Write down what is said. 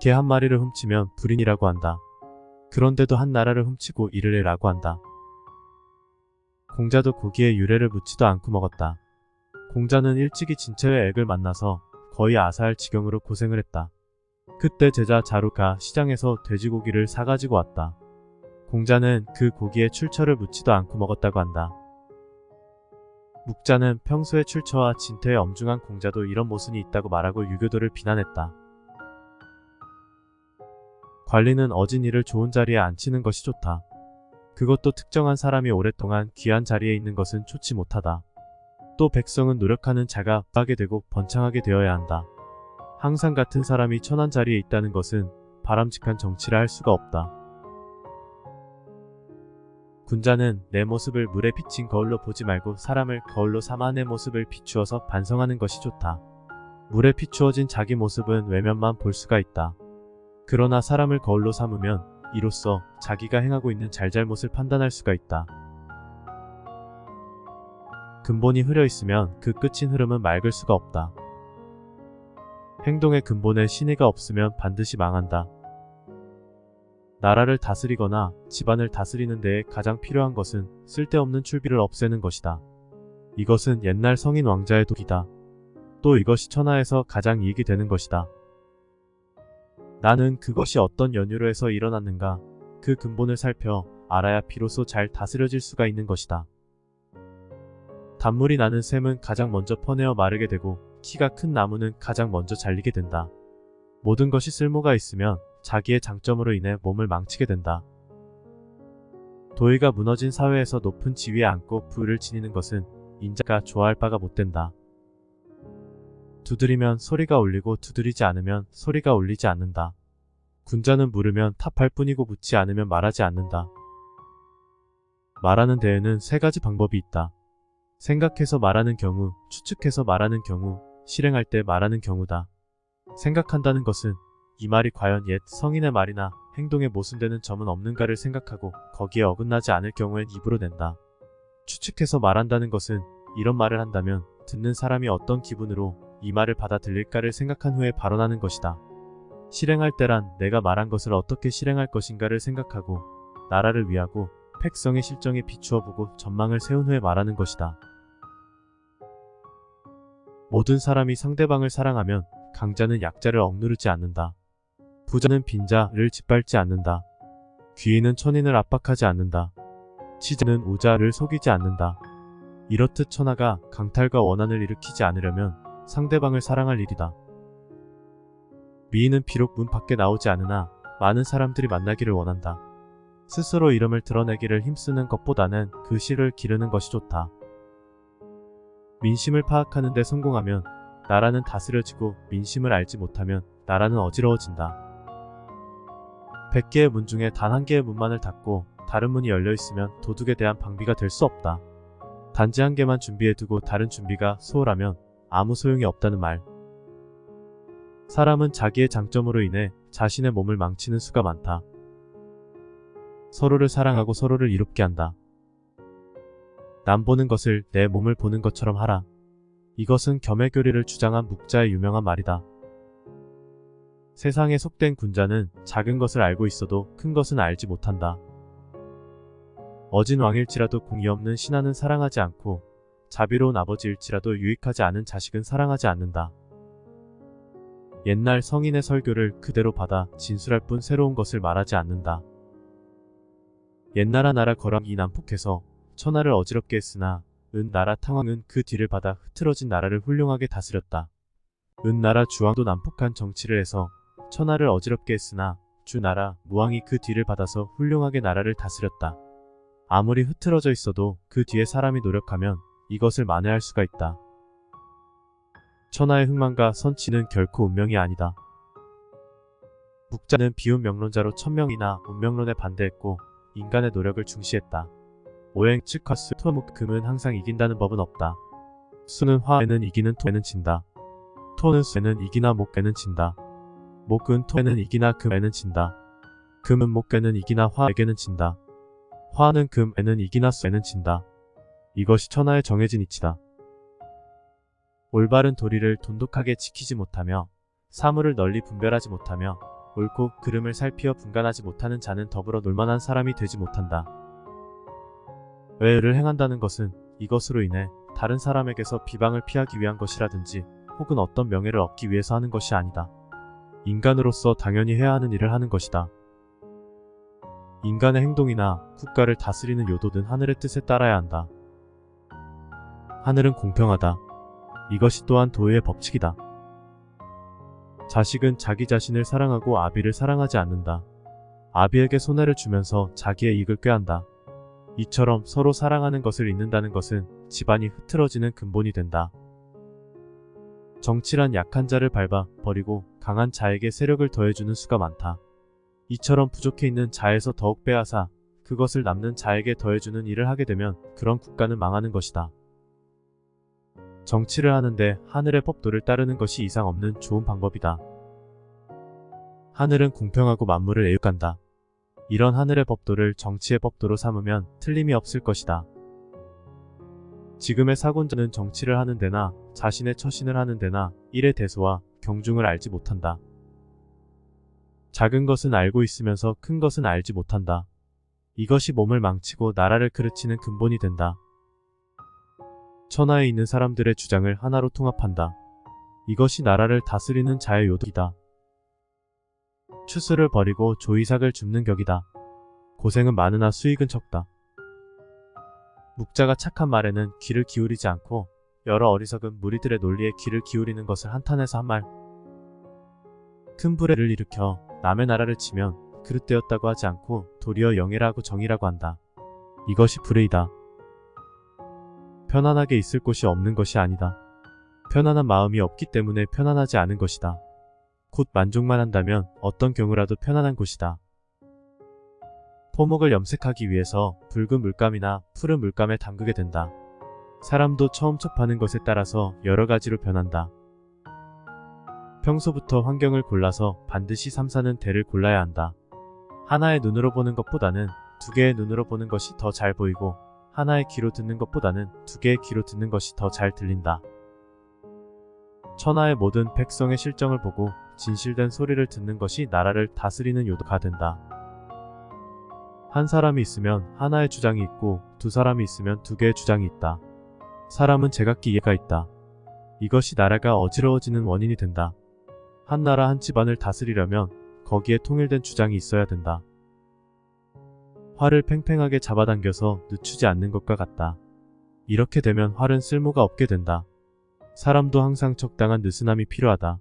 개 한 마리를 훔치면 불인이라고 한다. 그런데도 한 나라를 훔치고 이를 해라고 한다. 공자도 고기에 유래를 묻지도 않고 먹었다. 공자는 일찍이 진체의 액을 만나서 거의 아사할 지경으로 고생을 했다. 그때 제자 자루가 시장에서 돼지고기를 사가지고 왔다. 공자는 그 고기에 출처를 묻지도 않고 먹었다고 한다. 묵자는 평소에 출처와 진퇴에 엄중한 공자도 이런 모순이 있다고 말하고 유교도를 비난했다. 관리는 어진 이를 좋은 자리에 앉히는 것이 좋다. 그것도 특정한 사람이 오랫동안 귀한 자리에 있는 것은 좋지 못하다. 또 백성은 노력하는 자가 하게 되고 번창하게 되어야 한다. 항상 같은 사람이 천한 자리에 있다는 것은 바람직한 정치를 할 수가 없다. 군자는 내 모습을 물에 비친 거울로 보지 말고 사람을 거울로 삼아 내 모습을 비추어서 반성하는 것이 좋다. 물에 비추어진 자기 모습은 외면만 볼 수가 있다. 그러나 사람을 거울로 삼으면 이로써 자기가 행하고 있는 잘잘못을 판단할 수가 있다. 근본이 흐려 있으면 그 끝인 흐름은 맑을 수가 없다. 행동의 근본에 신의가 없으면 반드시 망한다. 나라를 다스리거나 집안을 다스리는 데에 가장 필요한 것은 쓸데없는 출비를 없애는 것이다. 이것은 옛날 성인 왕자의 도리다. 또 이것이 천하에서 가장 이익이 되는 것이다. 나는 그것이 어떤 연유로 해서 일어났는가, 그 근본을 살펴 알아야 비로소 잘 다스려질 수가 있는 것이다. 단물이 나는 샘은 가장 먼저 퍼내어 마르게 되고 키가 큰 나무는 가장 먼저 잘리게 된다. 모든 것이 쓸모가 있으면 자기의 장점으로 인해 몸을 망치게 된다. 도의가 무너진 사회에서 높은 지위에 앉고 부를 지니는 것은 인자가 좋아할 바가 못된다. 두드리면 소리가 울리고 두드리지 않으면 소리가 울리지 않는다. 군자는 물으면 탑할 뿐이고 묻지 않으면 말하지 않는다. 말하는 데에는 세 가지 방법이 있다. 생각해서 말하는 경우, 추측해서 말하는 경우, 실행할 때 말하는 경우다. 생각한다는 것은 이 말이 과연 옛 성인의 말이나 행동에 모순되는 점은 없는가를 생각하고 거기에 어긋나지 않을 경우엔 입으로 낸다. 추측해서 말한다는 것은 이런 말을 한다면 듣는 사람이 어떤 기분으로 이 말을 받아들일까를 생각한 후에 발언하는 것이다. 실행할 때란 내가 말한 것을 어떻게 실행할 것인가를 생각하고 나라를 위하고 백성의 실정에 비추어 보고 전망을 세운 후에 말하는 것이다. 모든 사람이 상대방을 사랑하면 강자는 약자를 억누르지 않는다. 부자는 빈자를 짓밟지 않는다. 귀인은 천인을 압박하지 않는다. 치자는 우자를 속이지 않는다. 이렇듯 천하가 강탈과 원한을 일으키지 않으려면 상대방을 사랑할 일이다. 미인은 비록 문 밖에 나오지 않으나 많은 사람들이 만나기를 원한다. 스스로 이름을 드러내기를 힘쓰는 것보다는 그 씨를 기르는 것이 좋다. 민심을 파악하는 데 성공하면 나라는 다스려지고 민심을 알지 못하면 나라는 어지러워진다. 100개의 문 중에 단 한 개의 문만을 닫고 다른 문이 열려있으면 도둑에 대한 방비가 될 수 없다. 단지 한 개만 준비해두고 다른 준비가 소홀하면 아무 소용이 없다는 말. 사람은 자기의 장점으로 인해 자신의 몸을 망치는 수가 많다. 서로를 사랑하고 서로를 이롭게 한다. 남 보는 것을 내 몸을 보는 것처럼 하라. 이것은 겸해교리를 주장한 묵자의 유명한 말이다. 세상에 속된 군자는 작은 것을 알고 있어도 큰 것은 알지 못한다. 어진 왕일지라도 공의 없는 신하는 사랑하지 않고 자비로운 아버지일지라도 유익하지 않은 자식은 사랑하지 않는다. 옛날 성인의 설교를 그대로 받아 진술할 뿐 새로운 것을 말하지 않는다. 옛나라 나라 거랑이 난폭해서 천하를 어지럽게 했으나 은나라 탕왕은 그 뒤를 받아 흐트러진 나라를 훌륭하게 다스렸다. 은나라 주왕도 난폭한 정치를 해서 천하를 어지럽게 했으나 주나라 무왕이 그 뒤를 받아서 훌륭하게 나라를 다스렸다. 아무리 흐트러져 있어도 그 뒤에 사람이 노력하면 이것을 만회할 수가 있다. 천하의 흥망과 선치는 결코 운명이 아니다. 묵자는 비운명론자로 천명이나 운명론에 반대했고 인간의 노력을 중시했다. 오행 즉 화수 토목 금은 항상 이긴다는 법은 없다. 수는 화에는 이기는 토에는 진다. 토는 수에는 이기나 목에는 진다. 목은 토에는 이기나 금에는 진다. 금은 목에는 이기나 화에게는 진다. 화는 금에는 이기나 수에는 진다. 이것이 천하의 정해진 이치다. 올바른 도리를 돈독하게 지키지 못하며 사물을 널리 분별하지 못하며 옳고 그름을 살피어 분간하지 못하는 자는 더불어 놀만한 사람이 되지 못한다. 의를 행한다는 것은 이것으로 인해 다른 사람에게서 비방을 피하기 위한 것이라든지 혹은 어떤 명예를 얻기 위해서 하는 것이 아니다. 인간으로서 당연히 해야 하는 일을 하는 것이다. 인간의 행동이나 국가를 다스리는 요도든 하늘의 뜻에 따라야 한다. 하늘은 공평하다. 이것이 또한 도의 법칙이다. 자식은 자기 자신을 사랑하고 아비를 사랑하지 않는다. 아비에게 손해를 주면서 자기의 이익을 꾀한다. 이처럼 서로 사랑하는 것을 잊는다는 것은 집안이 흐트러지는 근본이 된다. 정치란 약한 자를 밟아 버리고 강한 자에게 세력을 더해주는 수가 많다. 이처럼 부족해 있는 자에서 더욱 빼앗아 그것을 남는 자에게 더해주는 일을 하게 되면 그런 국가는 망하는 것이다. 정치를 하는데 하늘의 법도를 따르는 것이 이상 없는 좋은 방법이다. 하늘은 공평하고 만물을 애육한다. 이런 하늘의 법도를 정치의 법도로 삼으면 틀림이 없을 것이다. 지금의 사곤자는 정치를 하는 데나 자신의 처신을 하는 데나 일의 대소와 경중을 알지 못한다. 작은 것은 알고 있으면서 큰 것은 알지 못한다. 이것이 몸을 망치고 나라를 그르치는 근본이 된다. 천하에 있는 사람들의 주장을 하나로 통합한다. 이것이 나라를 다스리는 자의 요도이다. 추수를 버리고 조이삭을 줍는 격이다. 고생은 많으나 수익은 적다. 묵자가 착한 말에는 귀를 기울이지 않고 여러 어리석은 무리들의 논리에 귀를 기울이는 것을 한탄해서 한 말. 큰 불의를 일으켜 남의 나라를 치면 그릇되었다고 하지 않고 도리어 영예라고 정의라고 한다. 이것이 불의이다. 편안하게 있을 곳이 없는 것이 아니다. 편안한 마음이 없기 때문에 편안하지 않은 것이다. 곧 만족만 한다면 어떤 경우라도 편안한 곳이다. 포목을 염색하기 위해서 붉은 물감이나 푸른 물감에 담그게 된다. 사람도 처음 접하는 것에 따라서 여러 가지로 변한다. 평소부터 환경을 골라서 반드시 삼사는 대를 골라야 한다. 하나의 눈으로 보는 것보다는 두 개의 눈으로 보는 것이 더 잘 보이고 하나의 귀로 듣는 것보다는 두 개의 귀로 듣는 것이 더 잘 들린다. 천하의 모든 백성의 실정을 보고 진실된 소리를 듣는 것이 나라를 다스리는 요도가 된다. 한 사람이 있으면 하나의 주장이 있고 두 사람이 있으면 두 개의 주장이 있다. 사람은 제각기 이해가 있다. 이것이 나라가 어지러워지는 원인이 된다. 한 나라 한 집안을 다스리려면 거기에 통일된 주장이 있어야 된다. 활을 팽팽하게 잡아당겨서 늦추지 않는 것과 같다. 이렇게 되면 활은 쓸모가 없게 된다. 사람도 항상 적당한 느슨함이 필요하다.